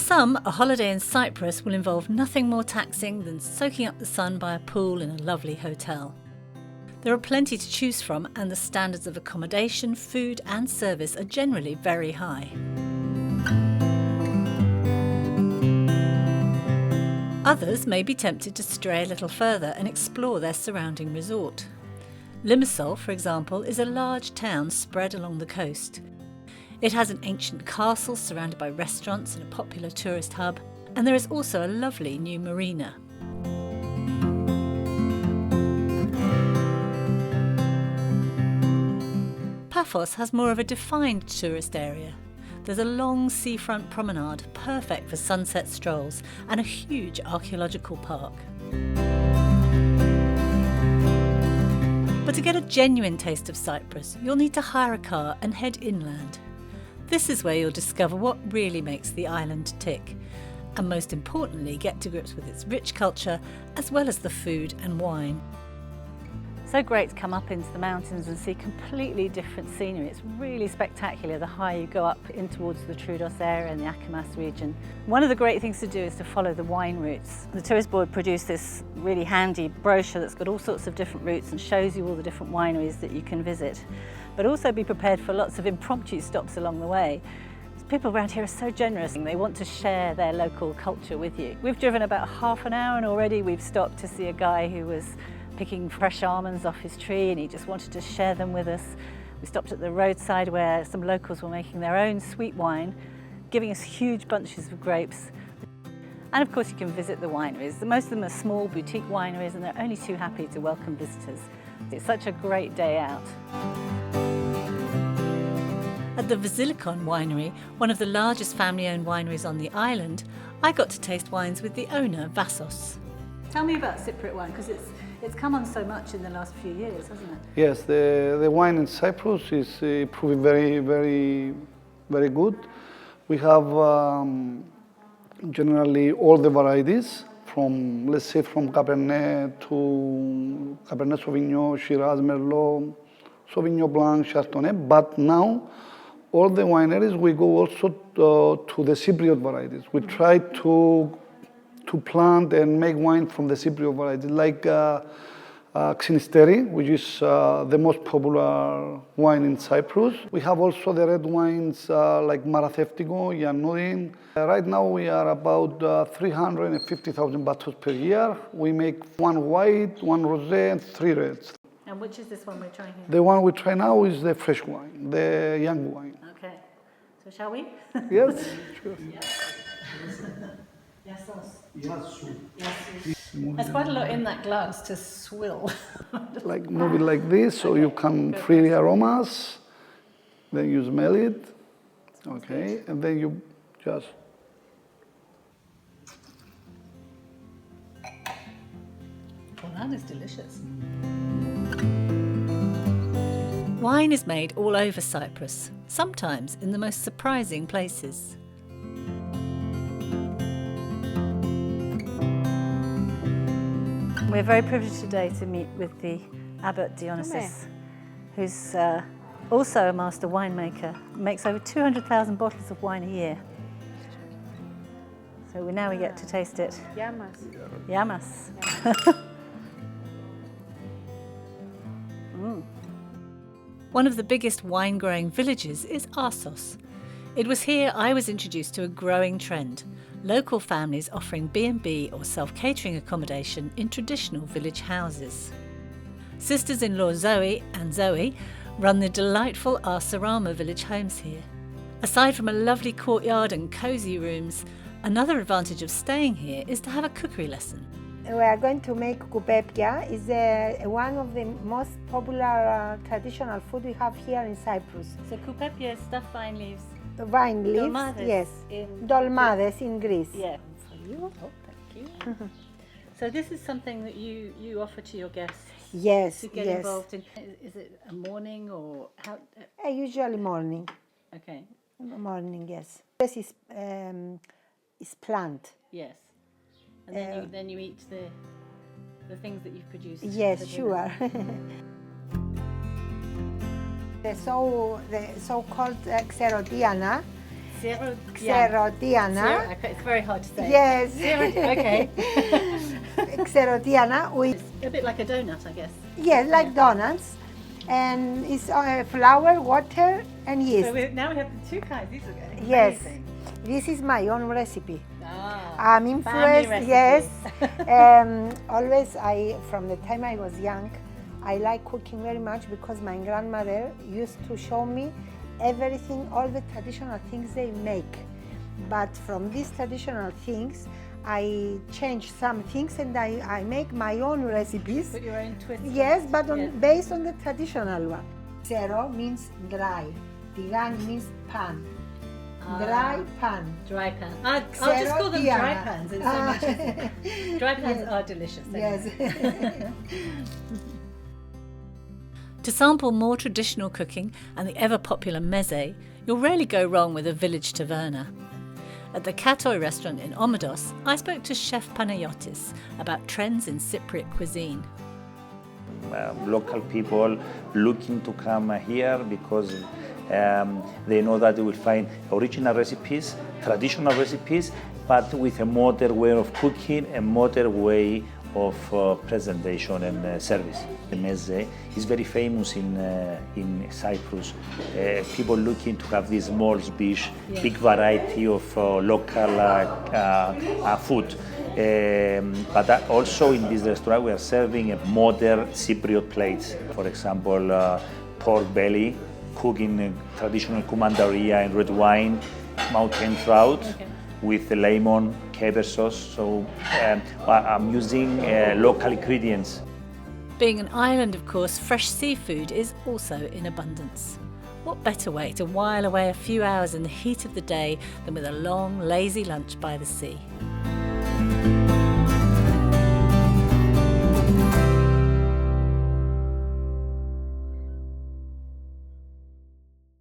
some, a holiday in Cyprus will involve nothing more taxing than soaking up the sun by a pool in a lovely hotel. There are plenty to choose from, and the standards of accommodation, food and service are generally very high. Others may be tempted to stray a little further and explore their surrounding resort. Limassol, for example, is a large town spread along the coast. It has an ancient castle surrounded by restaurants and a popular tourist hub, and there is also a lovely new marina. Athos has more of a defined tourist area. There's a long seafront promenade, perfect for sunset strolls, and a huge archaeological park. But to get a genuine taste of Cyprus, you'll need to hire a car and head inland. This is where you'll discover what really makes the island tick, and most importantly, get to grips with its rich culture as well as the food and wine. So great to come up into the mountains and see completely different scenery. It's really spectacular the higher you go up in towards the Troodos area and the Achamas region. One of the great things to do is to follow the wine routes. The tourist board produced this really handy brochure that's got all sorts of different routes and shows you all the different wineries that you can visit. But also be prepared for lots of impromptu stops along the way. People around here are so generous and they want to share their local culture with you. We've driven about half an hour and already we've stopped to see a guy who was picking fresh almonds off his tree and he just wanted to share them with us. We stopped at the roadside where some locals were making their own sweet wine, giving us huge bunches of grapes. And of course you can visit the wineries. Most of them are small boutique wineries and they're only too happy to welcome visitors. It's such a great day out. At the Vassiliou Con Winery, one of the largest family-owned wineries on the island, I got to taste wines with the owner, Athos. Tell me about Cypriot wine, because it's come on so much in the last few years, hasn't it? Yes, the wine in Cyprus is proving very, very, very good. We have generally all the varieties, from, let's say, from Cabernet to Cabernet Sauvignon, Shiraz, Merlot, Sauvignon Blanc, Chardonnay, but now all the wineries, we go also to the Cypriot varieties. We try to plant and make wine from the Cypriot varieties, like Xynisteri, which is the most popular wine in Cyprus. We have also the red wines like Maratheftico, Yannodin. Right now we are about 350,000 bottles per year. We make one white, one rosé, and 3 reds. And which is this one we're trying here? The one we try now is the fresh wine, the young wine. Okay. So shall we? Yes, sure. There's quite a lot in that glass to swill. Like move it like this, so you can free the aromas. Then you smell it. Okay, and then you just. Well, that is delicious. Wine is made all over Cyprus, sometimes in the most surprising places. We're very privileged today to meet with the Abbot Dionysus, who's also a master winemaker, makes over 200,000 bottles of wine a year. So now we get to taste it. Yamas. Yamas. One of the biggest wine-growing villages is Athos. It was here I was introduced to a growing trend, local families offering B&B or self-catering accommodation in traditional village houses. Sisters-in-law Zoe and Zoe run the delightful Arsarama village homes here. Aside from a lovely courtyard and cosy rooms, another advantage of staying here is to have a cookery lesson. We are going to make koupepia. It's one of the most popular traditional food we have here in Cyprus. So koupepia is stuffed vine leaves. Vine leaves, Dolmades yes. in Dolmades in Greece. Yeah. For you. Oh, thank you. So this is something that you offer to your guests. Yes, To get involved in. Is it a morning or how? Usually morning. Okay. Morning, yes. This is plant. Yes. And then you eat the things that you've produced. Yes, for dinner. sure. The so-called xerotiana Xerodiana. Okay, it's very hard to say. Yes. Okay. Xerodiana with, It's a bit like a donut, I guess. yes, like donuts. And it's flour, water, and yeast. So now we have the two kinds. These are amazing. Yes. This is my own recipe. Ah, I'm influenced, family yes. recipe. Always, from the time I was young, I like cooking very much because my grandmother used to show me everything, all the traditional things they make. But from these traditional things, I change some things and I make my own recipes. Put your own twist. Yes, but Yeah. based on the traditional one. Zero means dry. Tigan means pan. Dry pan. Dry pan. I'll just call them dry Xerodiana. pans. It's so much easier. Dry pans are delicious. Yes. Anyway. To sample more traditional cooking and the ever-popular meze, you'll rarely go wrong with a village taverna. At the Katoi restaurant in Omedos, I spoke to Chef Panayotis about trends in Cypriot cuisine. Local people looking to come here because they know that they will find original recipes, traditional recipes, but with a modern way of cooking, a modern way of presentation and service. The Meze is very famous in Cyprus. People looking to have this small dish, big variety of local food. But also in this restaurant we are serving a modern Cypriot plates. For example, pork belly, cooked in traditional kumandaria and red wine, mountain trout with lemon, caper sauce. So I'm using local ingredients. Being an island, of course, fresh seafood is also in abundance. What better way to while away a few hours in the heat of the day than with a long, lazy lunch by the sea?